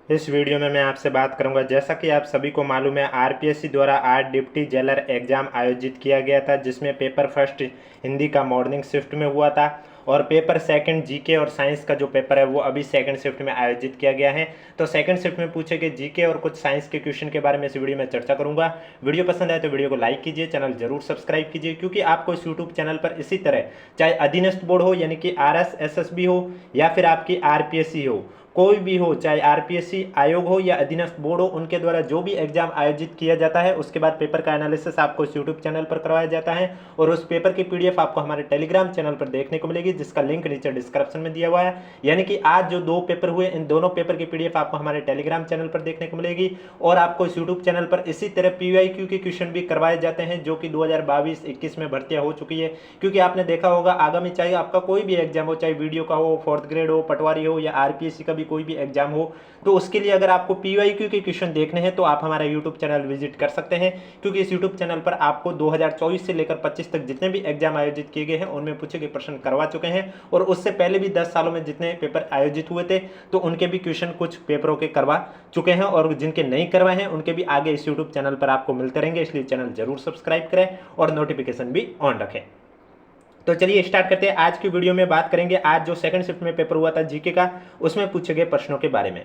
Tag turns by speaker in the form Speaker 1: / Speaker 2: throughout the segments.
Speaker 1: इस वीडियो में मैं आपसे बात करूंगा। जैसा कि आप सभी को मालूम है, आरपीएससी द्वारा आज डिप्टी जेलर एग्जाम आयोजित किया गया था, जिसमें पेपर फर्स्ट हिंदी का मॉर्निंग शिफ्ट में हुआ था और पेपर सेकंड जीके और साइंस का जो पेपर है वो अभी सेकंड शिफ्ट में आयोजित किया गया है। तो सेकंड शिफ्ट में पूछे गए जीके और कुछ साइंस के क्वेश्चन के बारे में इस वीडियो में चर्चा करूंगा। वीडियो पसंद आए तो वीडियो को लाइक कीजिए, चैनल जरूर सब्सक्राइब कीजिए, क्योंकि आपको इस यूट्यूब चैनल पर इसी तरह चाहे अधीनस्थ बोर्ड हो यानी कि आरएसएसबी हो या फिर आपकी आरपीएससी हो, कोई भी हो, चाहे आरपीएससी आयोग हो या अधीनस्थ बोर्ड हो, उनके द्वारा जो भी एग्जाम आयोजित किया जाता है उसके बाद पेपर का एनालिसिस आपको इस यूट्यूब चैनल पर करवाया जाता है और उस पेपर की पीडीएफ आपको हमारे टेलीग्राम चैनल पर देखने को मिलेगी, जिसका लिंक नीचे डिस्क्रिप्शन में दिया हुआ है। यानी कि आज जो दो पेपर हुए, इन दोनों पेपर की पीडीएफ आपको हमारे टेलीग्राम चैनल पर देखने को मिलेगी और आपको इस यूट्यूब चैनल पर इसी तरह पीवाईक्यू के क्वेश्चन भी करवाए जाते हैं, जो कि 2022-21 में भर्तियां हो चुकी है। क्योंकि आपने देखा होगा, आगामी चाहे आपका कोई भी एग्जाम हो, चाहे वीडियो का हो, फोर्थ ग्रेड हो, पटवारी हो या आरपीएससी का भी कोई भी एग्जाम हो, तो उसके लिए अगर आपको पीवाईक्यू के क्वेश्चन देखने हैं तो आप हमारा यूट्यूब चैनल विजिट कर सकते हैं। क्योंकि इस यूट्यूब चैनल पर आपको 2024 से लेकर 25 तक जितने भी एग्जाम आयोजित किए गए हैं उनमें पूछे गए प्रश्न करवा चुके हैं और उससे पहले भी 10 सालों में जितने पेपर आयोजित हुए थे तो उनके भी क्वेश्चन कुछ पेपरों के करवा चुके हैं और जिनके नहीं करवाए हैं उनके भी आगे इस यूट्यूब चैनल पर आपको मिलते रहेंगे। इसलिए चैनल जरूर सब्सक्राइब करें और नोटिफिकेशन भी ऑन रखें। तो चलिए स्टार्ट करते हैं। आज की वीडियो में बात करेंगे आज जो सेकंड शिफ्ट में पेपर हुआ था जीके का, उसमें पूछे गए प्रश्नों के बारे में।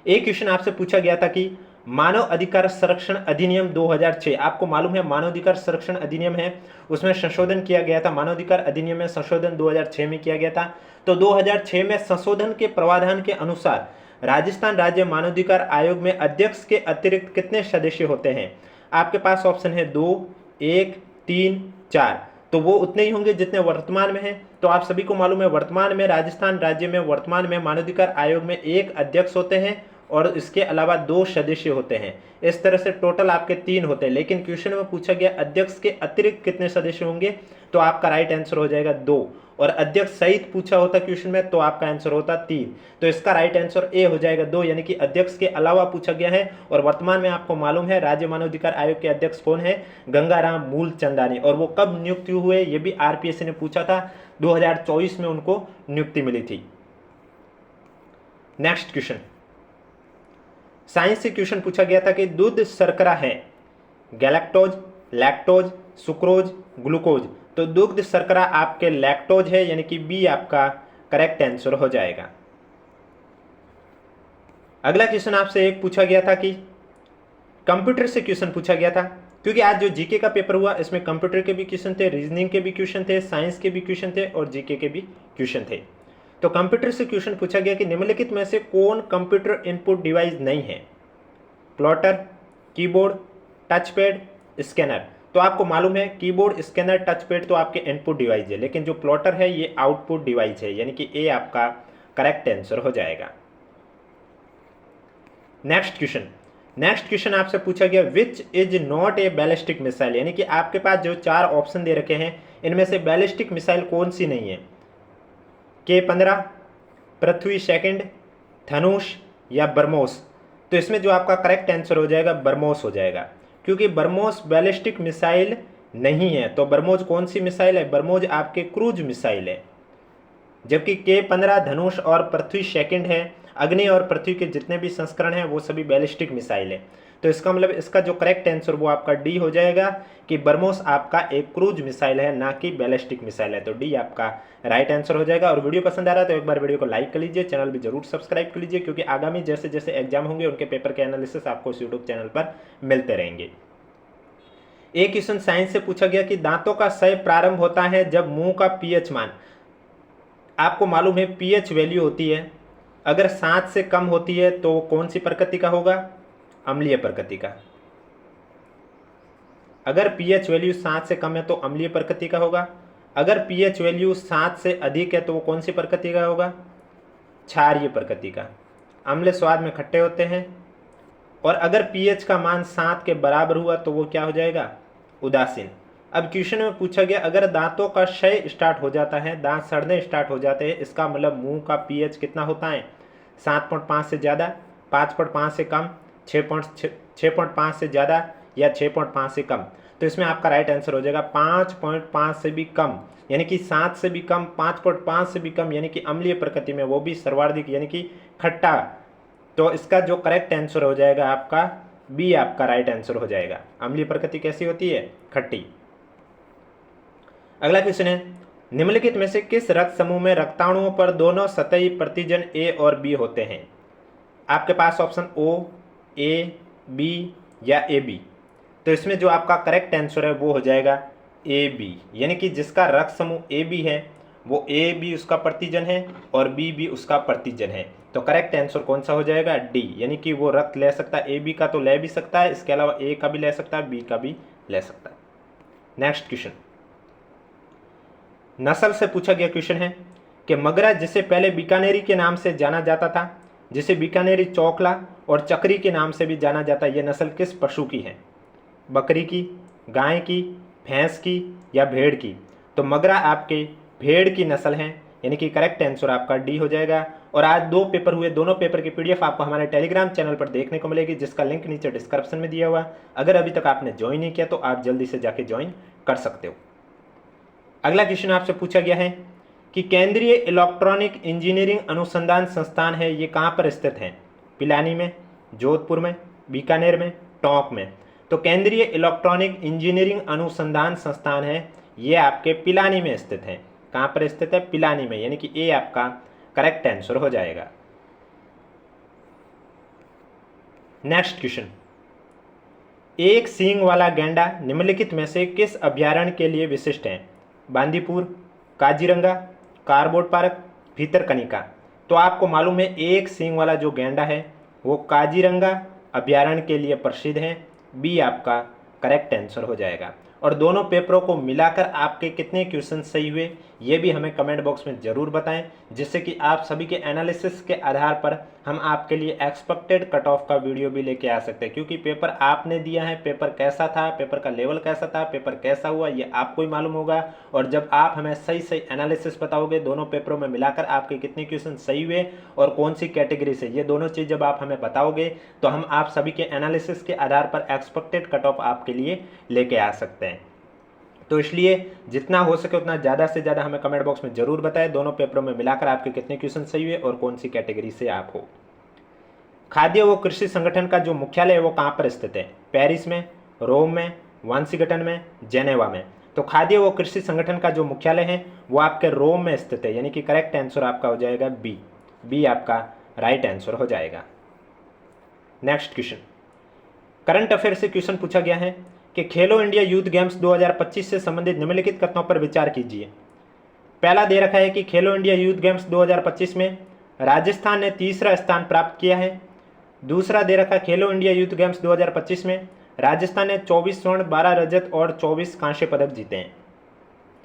Speaker 1: एक क्वेश्चन आपसे पूछा गया था कि मानव अधिकार संरक्षण अधिनियम 2006, आपको मालूम है मानव अधिकार संरक्षण अधिनियम है, उसमें संशोधन किया गया था। मानव अधिकार अधिनियम में संशोधन 2006 में किया गया था। तो 2006 में संशोधन के प्रावधान के अनुसार राजस्थान राज्य मानवाधिकार आयोग में अध्यक्ष के अतिरिक्त कितने सदस्य होते हैं? आपके पास ऑप्शन है 2, 1, 3, 4। तो वो उतने ही होंगे जितने वर्तमान में हैं। तो आप सभी को मालूम है वर्तमान में राजस्थान राज्य में वर्तमान में मानवाधिकार आयोग में एक अध्यक्ष होते हैं और इसके अलावा 2 सदस्य होते हैं। इस तरह से टोटल आपके 3 होते हैं। लेकिन क्वेश्चन में पूछा गया अध्यक्ष के अतिरिक्त कितने सदस्य होंगे, तो आपका राइट आंसर हो जाएगा 2। और अध्यक्ष सहित पूछा होता क्वेश्चन में तो आपका आंसर होता 3। तो इसका राइट आंसर ए हो जाएगा 2, यानी कि अध्यक्ष के अलावा पूछा गया है। और वर्तमान में आपको मालूम है राज्य मानवाधिकार आयोग के अध्यक्ष कौन है? गंगाराम मूलचंदानी। और वो कब नियुक्ति हुए ये भी आरपीएससी ने पूछा था, 2024 में उनको नियुक्ति मिली थी। नेक्स्ट क्वेश्चन, साइंस से क्वेश्चन पूछा गया था कि दूध शर्करा है गैलेक्टोज, लैक्टोज, सुक्रोज, ग्लूकोज। तो दुग्ध शर्करा आपके लैक्टोज है, यानी कि बी आपका करेक्ट आंसर हो जाएगा। अगला क्वेश्चन आपसे एक पूछा गया था कि कंप्यूटर से क्वेश्चन पूछा गया था, क्योंकि आज जो जीके का पेपर हुआ इसमें कंप्यूटर के भी क्वेश्चन थे, रीजनिंग के भी क्वेश्चन थे, साइंस के भी क्वेश्चन थे और जीके के भी क्वेश्चन थे। तो कंप्यूटर से क्वेश्चन पूछा गया कि निम्नलिखित में से कौन कंप्यूटर इनपुट डिवाइस नहीं है? Plotter, keyboard, touchpad, scanner. तो आपको मालूम है कीबोर्ड, स्कैनर, टचपैड तो आपके इनपुट डिवाइस है, लेकिन जो प्लॉटर है ये आउटपुट डिवाइस है, यानी कि ए आपका करेक्ट आंसर हो जाएगा। नेक्स्ट क्वेश्चन आपसे पूछा गया which is not a ballistic missile, यानी कि आपके पास जो 4 ऑप्शन दे रखे हैं इनमें से बैलिस्टिक मिसाइल कौन सी नहीं है? K-15, पृथ्वी सेकंड, धनुष या ब्रह्मोस। तो इसमें जो आपका करेक्ट आंसर हो जाएगा ब्रह्मोस हो जाएगा, क्योंकि ब्रह्मोस बैलिस्टिक मिसाइल नहीं है। तो ब्रह्मोस कौन सी मिसाइल है? ब्रह्मोस आपके क्रूज मिसाइल है। जबकि K-15 धनुष और पृथ्वी सेकंड है। अग्नि और पृथ्वी के जितने भी संस्करण हैं वो सभी बैलिस्टिक मिसाइल है। तो इसका मतलब इसका जो करेक्ट आंसर वो आपका डी हो जाएगा कि ब्रह्मोस आपका एक क्रूज मिसाइल है, ना कि बैलिस्टिक मिसाइल है। तो डी आपका राइट आंसर हो जाएगा। और वीडियो पसंद आ रहा है तो एक बार वीडियो को लाइक कर लीजिए, चैनल भी जरूर सब्सक्राइब कर लीजिए, क्योंकि आगामी जैसे जैसे एग्जाम होंगे उनके पेपर के एनालिसिस आपको इस यूट्यूब चैनल पर मिलते रहेंगे। एक क्वेश्चन साइंस से पूछा गया कि दांतों का क्षय प्रारंभ होता है जब मुंह का पीएच मान, आपको मालूम है पीएच वैल्यू होती है, अगर 7 से कम होती है तो वो कौन सी प्रकृति का होगा? अम्लीय प्रकृति का। अगर पीएच वैल्यू 7 से कम है तो अम्लीय प्रकृति का होगा। अगर पीएच वैल्यू 7 से अधिक है तो वो कौन सी प्रकृति का होगा? क्षारीय प्रकृति का। अम्ल स्वाद में खट्टे होते हैं। और अगर पीएच का मान 7 के बराबर हुआ तो वो क्या हो जाएगा? उदासीन। अब क्वेश्चन में पूछा गया अगर दांतों का क्षय स्टार्ट हो जाता है, दांत सड़ने स्टार्ट हो जाते हैं, इसका मतलब मुंह का पीएच कितना होता है? 7.5 से ज़्यादा, 5.5 से कम, 6.5 से ज़्यादा या 6.5 से कम। तो इसमें आपका राइट आंसर हो जाएगा 5.5 से भी कम, यानी कि 7 से भी कम, 5.5 से भी कम, यानी कि अम्लीय प्रकृति में, वो भी सर्वाधिक यानी कि खट्टा तो इसका जो करेक्ट आंसर हो जाएगा आपका बी आपका राइट आंसर हो जाएगा। अम्लीय प्रकृति कैसी होती है? खट्टी। अगला क्वेश्चन है, निम्नलिखित में से किस रक्त समूह में रक्ताणुओं पर दोनों सतही प्रतिजन ए और बी होते हैं? आपके पास ऑप्शन ओ, ए, बी या ए बी। तो इसमें जो आपका करेक्ट आंसर है वो हो जाएगा ए बी, यानी कि जिसका रक्त समूह ए बी है वो ए बी उसका प्रतिजन है और बी भी उसका प्रतिजन है। तो करेक्ट आंसर कौन सा हो जाएगा? डी, यानी कि वो रक्त ले सकता है, ए बी का तो ले भी सकता है, इसके अलावा ए का भी ले सकता है, बी का भी ले सकता है। नेक्स्ट क्वेश्चन, नस्ल से पूछा गया क्वेश्चन है कि मगरा जिसे पहले बीकानेरी के नाम से जाना जाता था, जिसे बीकानेरी चौकला और चक्री के नाम से भी जाना जाता है, यह नस्ल किस पशु की है? बकरी की, गाय की, भैंस की या भेड़ की? तो मगरा आपके भेड़ की नस्ल है, यानी कि करेक्ट आंसर आपका डी हो जाएगा। और आज 2 पेपर हुए, दोनों पेपर की पीडीएफ आपको हमारे टेलीग्राम चैनल पर देखने को मिलेगी, जिसका लिंक नीचे डिस्क्रिप्शन में दिया हुआ। अगर अभी तक आपने ज्वाइन नहीं किया तो आप जल्दी से जाके ज्वाइन कर सकते हो। अगला क्वेश्चन आपसे पूछा गया है कि केंद्रीय इलेक्ट्रॉनिक इंजीनियरिंग अनुसंधान संस्थान है, ये कहाँ पर स्थित है? पिलानी में, जोधपुर में, बीकानेर में, टोंक में? तो केंद्रीय इलेक्ट्रॉनिक इंजीनियरिंग अनुसंधान संस्थान है, ये आपके पिलानी में स्थित है। कहाँ पर स्थित है? पिलानी में, यानी कि ए आपका करेक्ट आंसर हो जाएगा। नेक्स्ट क्वेश्चन, एक सींग वाला गैंडा निम्नलिखित में से किस अभयारण्य के लिए विशिष्ट है? बांदीपुर, काजीरंगा, कारबोट पार्क, भीतरकनिका? तो आपको मालूम है एक सींग वाला जो गैंडा है वो काजीरंगा अभयारण्य के लिए प्रसिद्ध है। बी आपका करेक्ट आंसर हो जाएगा। और दोनों पेपरों को मिलाकर आपके कितने क्वेश्चन सही हुए ये भी हमें कमेंट बॉक्स में ज़रूर बताएं, जिससे कि आप सभी के एनालिसिस के आधार पर हम आपके लिए एक्सपेक्टेड कट ऑफ का वीडियो भी लेके आ सकते हैं। क्योंकि पेपर आपने दिया है, पेपर कैसा था, पेपर का लेवल कैसा था, पेपर कैसा हुआ, ये आपको ही मालूम होगा। और जब आप हमें सही सही एनालिसिस बताओगे दोनों पेपरों में मिलाकर आपके कितने क्वेश्चन सही हुए और कौन सी कैटेगरी से, ये दोनों चीज़ जब आप हमें बताओगे तो हम आप सभी के एनालिसिस के आधार पर एक्सपेक्टेड कट ऑफ आपके लिए लेके आ सकते हैं। तो इसलिए जितना हो सके उतना ज़्यादा से ज़्यादा हमें कमेंट बॉक्स में ज़रूर बताएं दोनों पेपरों में मिलाकर आपके कितने क्वेश्चन सही हुए और कौन सी कैटेगरी से आप हो। खाद्य व कृषि संगठन का जो मुख्यालय है वो कहाँ पर स्थित है? पेरिस में, रोम में, वाशिंगटन में, जेनेवा में? तो खाद्य व कृषि संगठन का जो मुख्यालय है वो आपके रोम में स्थित है, यानी कि करेक्ट आंसर आपका हो जाएगा बी। बी आपका राइट आंसर हो जाएगा। नेक्स्ट क्वेश्चन, करंट अफेयर से क्वेश्चन पूछा गया है कि खेलो इंडिया यूथ गेम्स 2025 से संबंधित निम्नलिखित कथनों पर विचार कीजिए। पहला दे रखा है कि खेलो इंडिया यूथ गेम्स 2025 में राजस्थान ने तीसरा स्थान प्राप्त किया है। दूसरा दे रखा खेलो इंडिया यूथ गेम्स 2025 में राजस्थान ने 24 स्वर्ण, 12 रजत और 24 कांस्य पदक जीते हैं।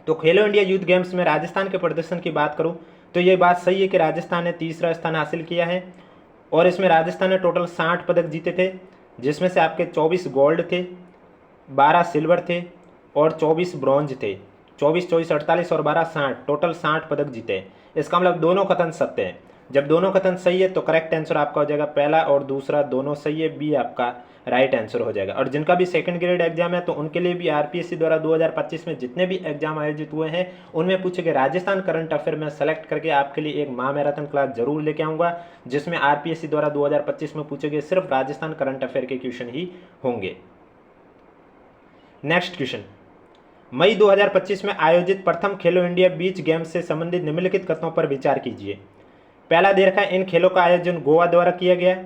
Speaker 1: तो खेलो इंडिया यूथ गेम्स में राजस्थान के प्रदर्शन की बात करूं तो ये बात सही है कि राजस्थान ने तीसरा स्थान हासिल किया है। और इसमें राजस्थान ने टोटल 60 पदक जीते थे, जिसमें से आपके 24 गोल्ड थे, 12 सिल्वर थे और 24 ब्रॉन्ज थे। 24, 24, 48 और 12, 60, टोटल 60 पदक जीते। इसका मतलब दोनों कथन सत्य हैं। जब दोनों कथन सही है तो करेक्ट आंसर आपका हो जाएगा पहला और दूसरा दोनों सही है, बी आपका राइट आंसर हो जाएगा। और जिनका भी सेकंड ग्रेड एग्जाम है तो उनके लिए भी आरपीएससी द्वारा 2025 में जितने भी एग्जाम आयोजित हुए हैं उनमें पूछे गए राजस्थान करंट अफेयर में सेलेक्ट करके आपके लिए एक महामैराथन क्लास जरूर लेके आऊँगा, जिसमें आरपीएससी द्वारा 2025 में पूछे गए सिर्फ राजस्थान करंट अफेयर के क्वेश्चन ही होंगे। नेक्स्ट क्वेश्चन, मई 2025 में आयोजित प्रथम खेलो इंडिया बीच गेम्स से संबंधित निम्नलिखित कथनों पर विचार कीजिए। पहला दे रखा है इन खेलों का आयोजन गोवा द्वारा किया गया।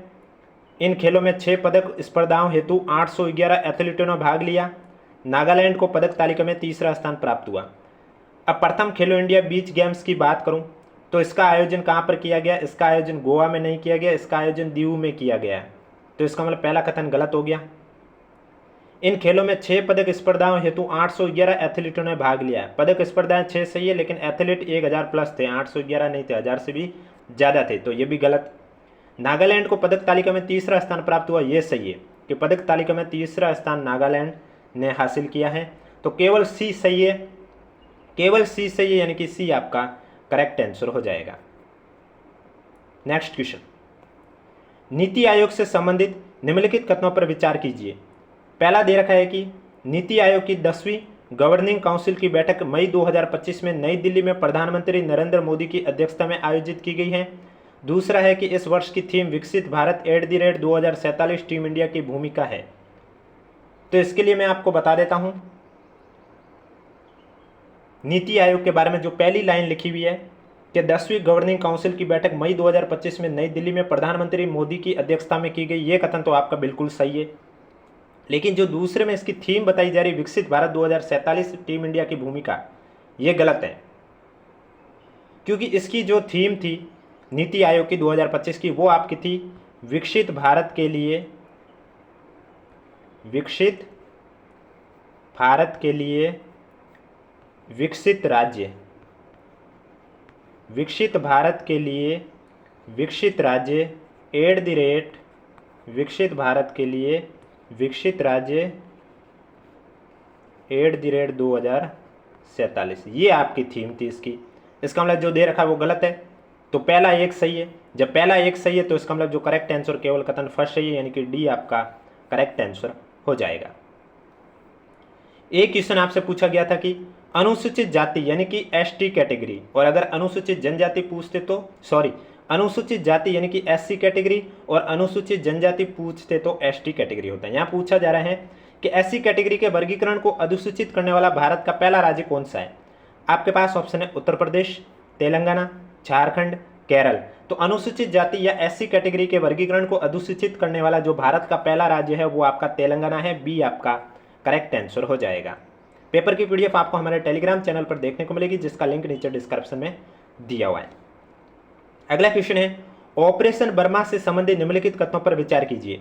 Speaker 1: इन खेलों में 6 पदक स्पर्धाओं हेतु 811 एथलीटों ने भाग लिया। नागालैंड को पदक तालिका में तीसरा स्थान प्राप्त हुआ। अब प्रथम खेलो इंडिया बीच गेम्स की बात करूं तो इसका आयोजन कहां पर किया गया? इसका आयोजन गोवा में नहीं किया गया, इसका आयोजन दीव में किया गया। तो इसका मतलब पहला कथन गलत हो गया। इन खेलों में 6 पदक स्पर्धाओं हेतु 811 एथलीटों ने भाग लिया। पदक स्पर्धाएं 6 सही है, लेकिन एथलीट 1000 प्लस थे, 811 नहीं थे, 1000 से भी ज़्यादा थे, तो ये भी गलत। नागालैंड को पदक तालिका में तीसरा स्थान प्राप्त हुआ, ये सही है कि पदक तालिका में तीसरा स्थान नागालैंड ने हासिल किया है। तो केवल सी सही है, केवल सी सही है, यानी कि सी आपका करेक्ट आंसर हो जाएगा। नेक्स्ट क्वेश्चन, नीति आयोग से संबंधित निम्नलिखित कथनों पर विचार कीजिए। पहला दे रखा है कि नीति आयोग की 10वीं गवर्निंग काउंसिल की बैठक मई 2025 में नई दिल्ली में प्रधानमंत्री नरेंद्र मोदी की अध्यक्षता में आयोजित की गई है। दूसरा है कि इस वर्ष की थीम विकसित भारत @ 2047 टीम इंडिया की भूमिका है। तो इसके लिए मैं आपको बता देता हूं नीति आयोग के बारे में जो पहली लाइन लिखी हुई है कि 10वीं गवर्निंग काउंसिल की बैठक मई 2025 में नई दिल्ली में प्रधानमंत्री मोदी की अध्यक्षता में की गई। ये कथन तो आपका बिल्कुल सही है, लेकिन जो दूसरे में इसकी थीम बताई जा रही विकसित भारत 2047 टीम इंडिया की भूमिका, ये गलत है। क्योंकि इसकी जो थीम थी नीति आयोग की 2025 की, वो आपकी थी विकसित भारत के लिए, विकसित भारत के लिए विकसित राज्य, विकसित भारत के लिए विकसित राज्य विकसित भारत के लिए विकसित राज्य @ 2047। ये आपकी थीम थी इसकी। इसका मतलब जो दे रखा है वो गलत है, तो पहला एक सही है। जब पहला एक सही है तो इसका मतलब जो करेक्ट आंसर केवल कथन फर्स्ट सही है, यानी कि डी आपका करेक्ट आंसर हो जाएगा। एक क्वेश्चन आपसे पूछा गया था कि अनुसूचित जाति यानी कि एसटी कैटेगरी, और अगर अनुसूचित जनजाति पूछते तो अनुसूचित जाति यानी कि एससी कैटेगरी और अनुसूचित जनजाति पूछते तो एसटी कैटेगरी होता है। यहाँ पूछा जा रहा है कि एससी कैटेगरी के वर्गीकरण को अधिसूचित करने वाला भारत का पहला राज्य कौन सा है। आपके पास ऑप्शन है उत्तर प्रदेश, तेलंगाना, झारखंड, केरल। तो अनुसूचित जाति या एससी कैटेगरी के वर्गीकरण को अधिसूचित करने वाला जो भारत का पहला राज्य है वो आपका तेलंगाना है। बी आपका करेक्ट आंसर हो जाएगा। पेपर की पीडीएफ आपको हमारे टेलीग्राम चैनल पर देखने को मिलेगी, जिसका लिंक नीचे डिस्क्रिप्शन में दिया हुआ है। अगला क्वेश्चन है ऑपरेशन बर्मा से संबंधित निम्नलिखित कथनों पर विचार कीजिए।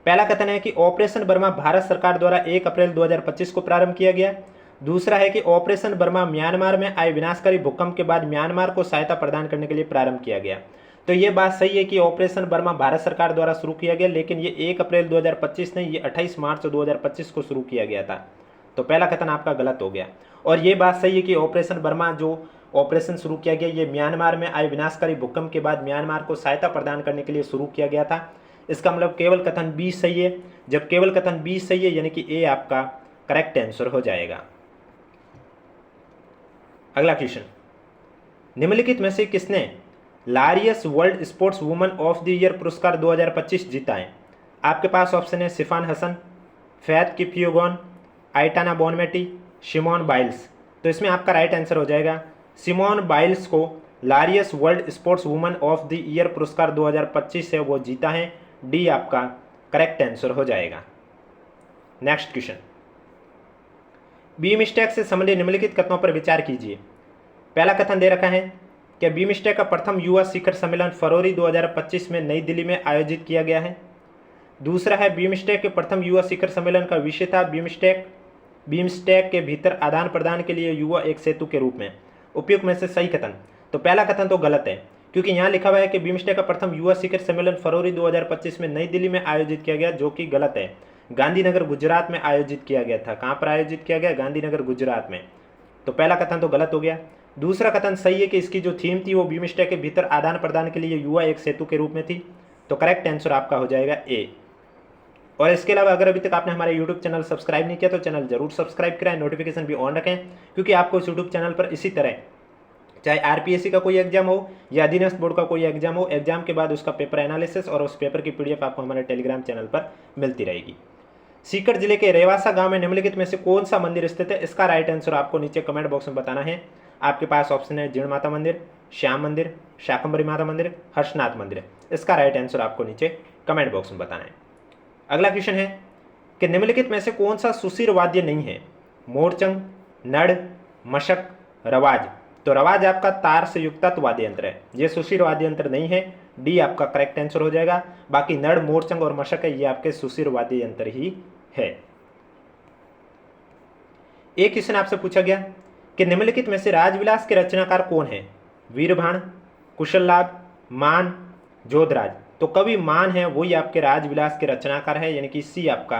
Speaker 1: पहला कथन है कि ऑपरेशन बर्मा भारत सरकार द्वारा 1 अप्रैल 2025 को प्रारंभ किया गया। दूसरा है कि ऑपरेशन बर्मा म्यांमार में आए विनाशकारी भूकंप के बाद म्यांमार को सहायता प्रदान करने के लिए प्रारंभ किया गया। तो ये बात सही है कि ऑपरेशन बर्मा भारत सरकार द्वारा शुरू किया गया, लेकिन ये 1 अप्रैल 2025 नहीं, ये 28 मार्च 2025 को शुरू किया गया था। तो पहला कथन आपका गलत हो गया। और ये बात सही है कि ऑपरेशन बर्मा जो ऑपरेशन शुरू किया गया ये म्यांमार में आए विनाशकारी भूकंप के बाद म्यांमार को सहायता प्रदान करने के लिए शुरू किया गया था। इसका मतलब केवल कथन बी सही है। जब केवल कथन बी सही है यानी कि ए आपका करेक्ट आंसर हो जाएगा। अगला क्वेश्चन, निम्नलिखित में से किसने Laureus world sports woman of the year पुरस्कार 2025 जीता है। आपके पास ऑप्शन है Sifan Hassan, Faith Kipyegon, Aitana Bonmati, Simone Biles. तो इसमें आपका राइट आंसर हो जाएगा सिमोन बाइल्स को Laureus world sports woman of the year पुरस्कार 2025 है वो जीता है। डी आपका करेक्ट आंसर हो जाएगा। नेक्स्ट क्वेश्चन, बीमस्टेक से संबंधित निम्नलिखित कथनों पर विचार कीजिए। पहला कथन दे रखा है कि बीमस्टेक का प्रथम युवा शिखर सम्मेलन फरवरी 2025 में नई दिल्ली में आयोजित किया गया है। दूसरा है बीमस्टेक के प्रथम युवा शिखर सम्मेलन का विषय था बीमस्टेक के भीतर आदान प्रदान के लिए युवा एक सेतु के रूप में। उपयुक्त में से सही कथन, तो पहला कथन तो गलत है, क्योंकि यहाँ लिखा हुआ है कि बीमस्टेक का प्रथम युवा शिखर सम्मेलन फरवरी 2025 में नई दिल्ली में आयोजित किया गया, जो कि गलत है। गांधीनगर गुजरात में आयोजित किया गया था। कहाँ पर आयोजित किया गया? गांधीनगर गुजरात में। तो पहला कथन तो गलत हो गया। दूसरा कथन सही है कि इसकी जो थीम थी वो बीमस्टेक के भीतर आदान प्रदान के लिए युवा एक सेतु के रूप में थी। तो करेक्ट आंसर आपका हो जाएगा ए। और इसके अलावा अगर अभी तक आपने हमारे यूट्यूब चैनल सब्सक्राइब नहीं किया तो चैनल जरूर सब्सक्राइब करें, नोटिफिकेशन भी ऑन रखें, क्योंकि आपको इस यूट्यूब चैनल पर इसी तरह चाहे आरपीएससी का कोई एग्जाम हो या अधीनस्थ बोर्ड का कोई एग्जाम हो, एग्जाम के बाद उसका पेपर एनालिसिस और उस पेपर की पीडीएफ आपको हमारे टेलीग्राम चैनल पर मिलती रहेगी। सीकर जिले के रेवासा गांव में निम्नलिखित में से कौन सा मंदिर स्थित है? इसका राइट आंसर आपको नीचे कमेंट बॉक्स में बताना है। आपके पास ऑप्शन है जीण माता मंदिर, श्याम मंदिर, शाकंभरी माता मंदिर, हर्षनाथ मंदिर। इसका राइट आंसर आपको नीचे कमेंट बॉक्स में बताना है। अगला क्वेश्चन है कि निम्नलिखित में से कौन सा सुशीर वाद्य नहीं है? मोरचंग, नड़, मशक, रवाज। तो रवाज आपका तार से युक्त वाद्य यंत्र है, ये सुशीर वाद्य यंत्र नहीं है। डी आपका करेक्ट आंसर हो जाएगा। बाकी नड़, मोरचंग और मशक है, ये आपके सुशीर वाद्य यंत्र ही है। एक क्वेश्चन आपसे पूछा गया कि निम्नलिखित में से राजविलास के रचनाकार कौन है? वीरभाण, कुशललाभ, मान, जोधराज। तो कवि मान है, वही आपके राजविलास के रचनाकार है, यानी कि सी आपका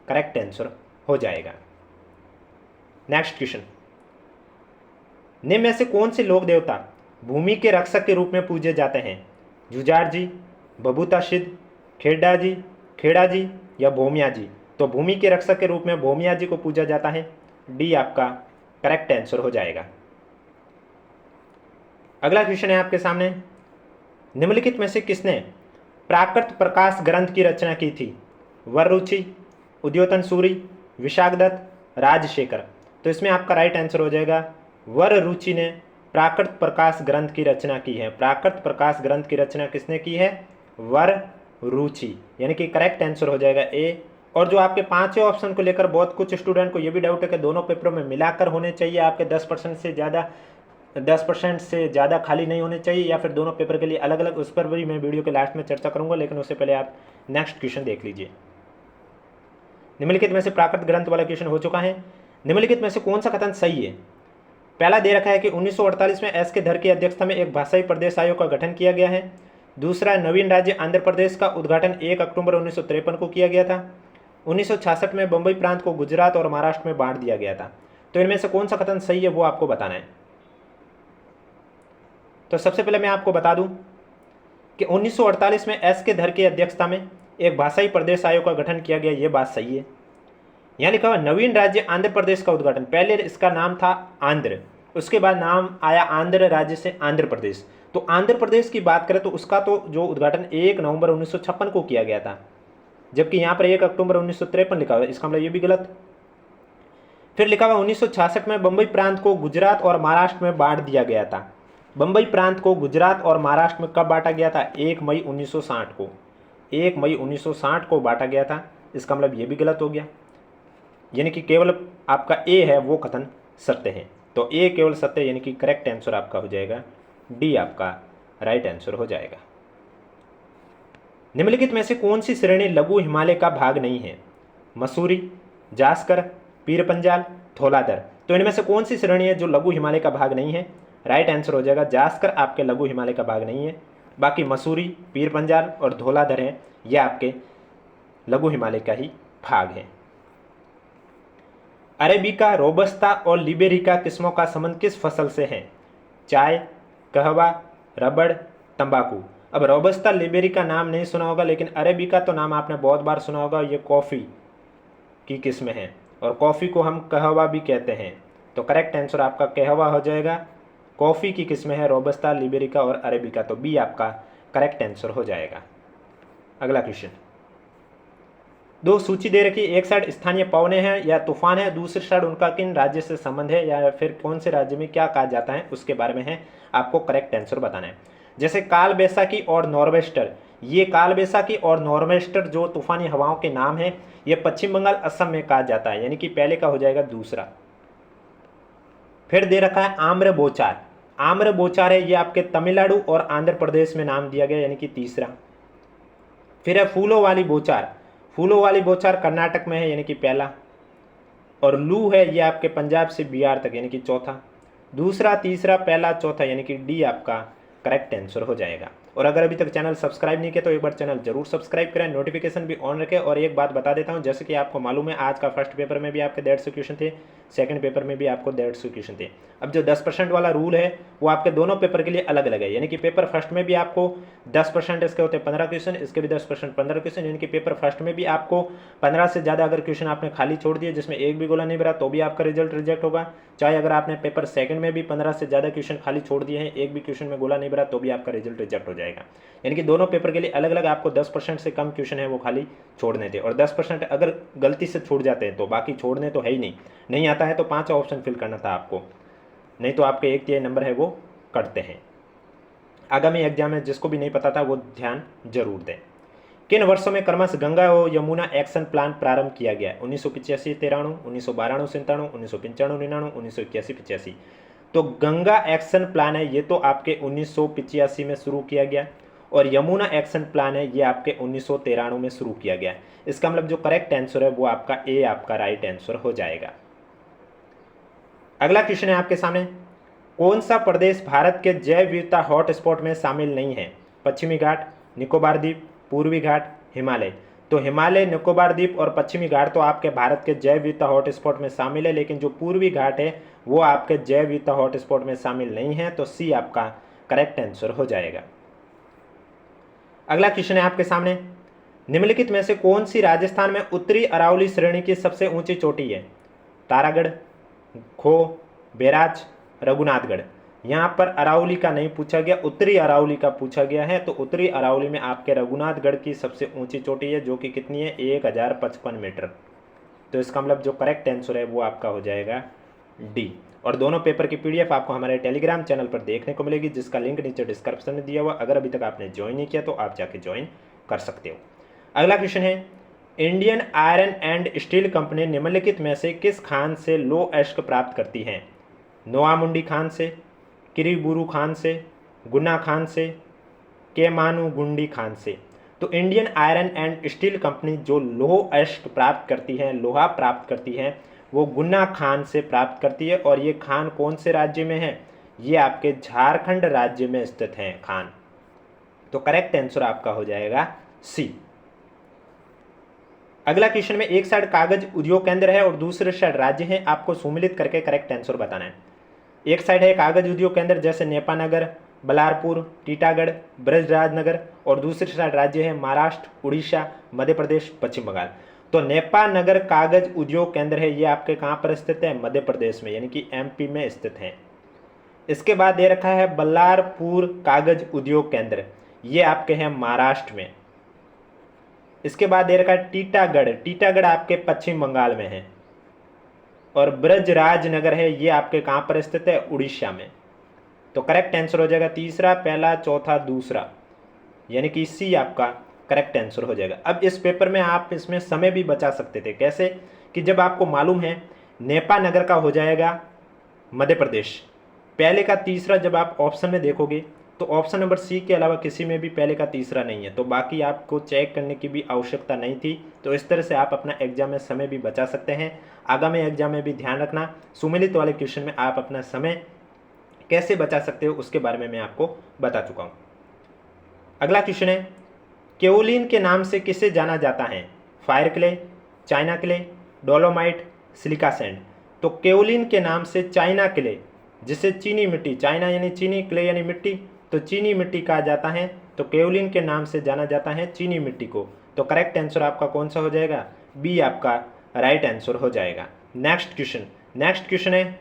Speaker 1: करेक्ट आंसर हो जाएगा। नेक्स्ट क्वेश्चन, निम्न में से कौन से लोक देवता भूमि के रक्षक के रूप में पूजे जाते हैं? जुझार जी, बबूता सिद्ध, खेड़ा जी या भोमिया जी। तो भूमि के रक्षक के रूप में भोमिया जी को पूजा जाता है। डी आपका करेक्ट आंसर हो जाएगा। अगला क्वेश्चन है आपके सामने निम्नलिखित में से किसने प्राकृत प्रकाश ग्रंथ की रचना की थी? वररुचि, उद्योतन सूरि, विशाखदत्त, राजशेखर। तो इसमें आपका राइट आंसर हो जाएगा वररुचि ने प्राकृत प्रकाश ग्रंथ की रचना की है। प्राकृत प्रकाश ग्रंथ की रचना किसने की है? वररुचि, यानी कि करेक्ट आंसर हो जाएगा ए। और जो आपके पांचवें ऑप्शन को लेकर बहुत कुछ स्टूडेंट को ये भी डाउट है कि दोनों पेपरों में मिलाकर होने चाहिए आपके 10% से ज़्यादा खाली नहीं होने चाहिए, या फिर दोनों पेपर के लिए अलग अलग, उस पर भी मैं वीडियो के लास्ट में चर्चा करूंगा। लेकिन उससे पहले आप नेक्स्ट क्वेश्चन देख लीजिए। निम्नलिखित में से प्राकृत ग्रंथ वाला क्वेश्चन हो चुका है। निम्नलिखित में से कौन सा कथन सही है? पहला दे रखा है कि 1948 में एस के धर की अध्यक्षता में एक भाषाई प्रदेश आयोग का गठन किया गया है। दूसरा, नवीन राज्य आंध्र प्रदेश का उद्घाटन 1 अक्टूबर 1953 को किया गया था। 1966 में बंबई प्रांत को गुजरात और महाराष्ट्र में बांट दिया गया था। तो इनमें से कौन सा कथन सही है वो आपको बताना है। तो सबसे पहले मैं आपको बता दूं कि 1948 में एस के धर की अध्यक्षता में एक भाषाई प्रदेश आयोग का गठन किया गया, ये बात सही है। यहाँ लिखा हुआ नवीन राज्य आंध्र प्रदेश का उद्घाटन, पहले इसका नाम था आंध्र, उसके बाद नाम आया आंध्र राज्य से आंध्र प्रदेश। तो आंध्र प्रदेश की बात करें तो उसका तो जो उद्घाटन 1 नवंबर 1956 को किया गया था, जबकि यहाँ पर 1 अक्टूबर 1953 लिखा हुआ है, इसका मतलब ये भी गलत। फिर लिखा हुआ 1966 में बंबई प्रांत को गुजरात और महाराष्ट्र में बांट दिया गया था। बंबई प्रांत को गुजरात और महाराष्ट्र में कब बांटा गया था? 1 मई 1960 को। 1 मई 1960 को बांटा गया था, इसका मतलब ये भी गलत हो गया। यानी कि केवल आपका ए है वो कथन सत्य है। तो ए केवल सत्य, यानी कि करेक्ट आंसर आपका हो जाएगा डी, आपका राइट आंसर हो जाएगा। निम्नलिखित में से कौन सी श्रेणी लघु हिमालय का भाग नहीं है? मसूरी, जास्कर, पीरपंजाल, धौलाधर। तो इनमें से कौन सी श्रेणी है जो लघु हिमालय का भाग नहीं है? राइट आंसर हो जाएगा जास्कर आपके लघु हिमालय का भाग नहीं है। बाकी मसूरी, पीरपंजाल और धौलाधर है, ये आपके लघु हिमालय का ही भाग है। अरेबिका, रोबस्ता और लिबेरिका किस्मों का संबंध किस फसल से है? चाय, कहवा, रबड़, तंबाकू। अब रोबस्ता, लिबेरिका नाम नहीं सुना होगा, लेकिन अरेबिका तो नाम आपने बहुत बार सुना होगा। ये कॉफ़ी की किस्म है और कॉफ़ी को हम कहवा भी कहते हैं। तो करेक्ट आंसर आपका कहवा हो जाएगा। कॉफ़ी की किस्म है रोबस्ता, लिबेरिका और अरेबिका, तो बी आपका करेक्ट आंसर हो जाएगा। अगला क्वेश्चन, दो सूची दे रखी, एक साइड स्थानीय पवने हैं या तूफान है, दूसरी साइड उनका किन राज्य से संबंध है या फिर कौन से राज्य में क्या कहा जाता है उसके बारे में है, आपको करेक्ट आंसर बताना है। जैसे काल बैसाखी और नॉर्वेस्टर, ये काल बैसाखी और नॉर्वेस्टर जो तूफानी हवाओं के नाम है, ये पश्चिम बंगाल असम में कहा जाता है, यानी कि पहले का हो जाएगा दूसरा। फिर दे रखा है आम्र बोचार, आम्र बोचार है, ये आपके तमिलनाडु और आंध्र प्रदेश में नाम दिया गया, यानी कि तीसरा। फिर है फूलों वाली बोचार, फूलों वाली बोचार कर्नाटक में है, यानी कि पहला। और लू है, ये आपके पंजाब से बिहार तक, यानी कि चौथा। दूसरा, तीसरा, पहला, चौथा, यानी कि डी आपका करेक्ट आंसर हो जाएगा। और अगर अभी तक चैनल सब्सक्राइब नहीं किया तो एक बार चैनल जरूर सब्सक्राइब करें, नोटिफिकेशन भी ऑन रखें। और एक बात बता देता हूं, जैसे कि आपको मालूम है आज का फर्स्ट पेपर में भी आपके 150 क्वेश्चन थे, सेकंड पेपर में भी आपको 150 क्वेश्चन थे। अब जो 10% वाला रूल है वो आपके दोनों पेपर के लिए अलग अलग है, यानी कि पेपर फर्स्ट में भी आपको 10% इसके होते हैं 15 क्वेश्चन, इसके भी 10% 15 क्वेश्चन, यानी कि पेपर फर्स्ट में भी आपको 15 से ज़्यादा अगर क्वेश्चन आपने खाली छोड़ दिए जिसमें एक भी गोला नहीं भरा तो भी आपका रिजल्ट रिजेक्ट होगा। चाहे अगर आपने पेपर सेकंड में भी 15 से ज़्यादा क्वेश्चन खाली छोड़ दिए हैं, एक भी क्वेश्चन में गोला नहीं भरा तो भी आपका रिजल्ट रिजेक्ट हो जाएगा। यानी कि दोनों पेपर के लिए अलग अलग आपको 10% से कम क्वेश्चन है वो खाली छोड़ने थे। और 10% अगर गलती से छूट जाते हैं तो बाकी छोड़ने तो है ही नहीं आता है तो 5 ऑप्शन फिल करना था आपको, नहीं तो आपके 1/3 नंबर है वो कटते हैं। आगामी एग्जाम में जिसको भी नहीं पता था वो ध्यान जरूर दें। किन वर्षों में क्रमशः गंगा और यमुना एक्शन प्लान प्रारंभ किया गया? 1985-93, 1992-97, 1995-99, 1981-85। तो गंगा एक्शन प्लान है ये तो आपके 1985 में शुरू किया गया, और यमुना एक्शन प्लान है ये आपके 1993 में शुरू किया गया। इसका मतलब जो करेक्ट आंसर है वो आपका ए आपका राइट आंसर हो जाएगा। अगला क्वेश्चन है आपके सामने, कौन सा प्रदेश भारत के जैव विविधता हॉटस्पॉट में शामिल नहीं है? पश्चिमी घाट, निकोबार द्वीप, पूर्वी घाट, हिमालय। तो हिमालय, निकोबार द्वीप और पश्चिमी घाट तो आपके भारत के जैव विविधता हॉटस्पॉट में शामिल है, लेकिन जो पूर्वी घाट है वो आपके जैव विविधता हॉटस्पॉट में शामिल नहीं है, तो सी आपका करेक्ट आंसर हो जाएगा। अगला क्वेश्चन है आपके सामने, निम्नलिखित में से कौन सी राजस्थान में उत्तरी अरावली श्रेणी की सबसे ऊंची चोटी है? तारागढ़, खो, बैराज, रघुनाथगढ़। यहाँ पर अरावली का नहीं पूछा गया, उत्तरी अरावली का पूछा गया है। तो उत्तरी अरावली में आपके रघुनाथगढ़ की सबसे ऊंची चोटी है जो कि कितनी है, 1055 मीटर। तो इसका मतलब जो करेक्ट आंसर है वो आपका हो जाएगा डी। और दोनों पेपर की पीडीएफ आपको हमारे टेलीग्राम चैनल पर देखने को मिलेगी, जिसका लिंक नीचे डिस्क्रिप्शन में दिया हुआ। अगर अभी तक आपने ज्वाइन नहीं किया तो आप जाके ज्वाइन कर सकते हो। अगला क्वेश्चन है, Indian iron and steel company निम्नलिखित में से किस खान से लो एस्क प्राप्त करती है? नोआमुंडी खान से, किरीबुरू खान से, गुना खान से, केमानुगुंडी खान से। तो Indian iron and steel company जो लोह एस्क प्राप्त करती है, लोहा प्राप्त करती है, वो गुना खान से प्राप्त करती है। और ये खान कौन से राज्य में है? ये आपके झारखंड राज्य में स्थित है खान। तो करेक्ट आंसर आपका हो जाएगा सी। अगला क्वेश्चन में एक साइड कागज उद्योग केंद्र है और दूसरे साइड राज्य है, आपको सुमिलित करके करेक्ट आंसर बताना है। एक साइड है कागज उद्योग केंद्र जैसे नेपानगर, बलारपुर, टीटागढ़, ब्रजराजनगर, और दूसरी साइड राज्य है महाराष्ट्र, उड़ीसा, मध्य प्रदेश, पश्चिम बंगाल। तो नेपानगर कागज उद्योग केंद्र है, ये आपके कहाँ पर स्थित है? मध्य प्रदेश में, यानी कि एमपी में स्थित है। इसके बाद दे रखा है बल्लारपुर कागज उद्योग केंद्र, ये आपके हैं महाराष्ट्र में। इसके बाद दे रखा है टीटागढ़, टीटागढ़ आपके पश्चिम बंगाल में है। और ब्रजराजनगर है, ये आपके कहाँ पर स्थित है? उड़ीसा में। तो करेक्ट आंसर हो जाएगा तीसरा, पहला, चौथा, दूसरा, यानी कि सी आपका करेक्ट आंसर हो जाएगा। अब इस पेपर में आप इसमें समय भी बचा सकते थे। कैसे? कि जब आपको मालूम है नेपानगर का हो जाएगा मध्य प्रदेश, पहले का तीसरा जब आप ऑप्शन में देखोगे तो ऑप्शन नंबर सी के अलावा किसी में भी पहले का तीसरा नहीं है, तो बाकी आपको चेक करने की भी आवश्यकता नहीं थी। तो इस तरह से आप अपना एग्जाम में समय भी बचा सकते हैं। आगामी एग्जाम में भी ध्यान रखना, सुमेलित वाले क्वेश्चन में आप अपना समय कैसे बचा सकते हो उसके बारे में मैं आपको बता चुका हूँ। अगला क्वेश्चन है, केओलिन के नाम से किसे जाना जाता है? Fire clay, China clay, dolomite, silica sand. तो केओलिन के नाम से चाइना क्ले, जिसे चीनी मिट्टी, चाइना यानी चीनी, क्ले यानी मिट्टी, तो चीनी मिट्टी कहा जाता है। तो केओलिन के नाम से जाना जाता है चीनी मिट्टी को। तो करेक्ट आंसर आपका कौन सा हो जाएगा? बी आपका राइट आंसर हो जाएगा। नेक्स्ट क्वेश्चन है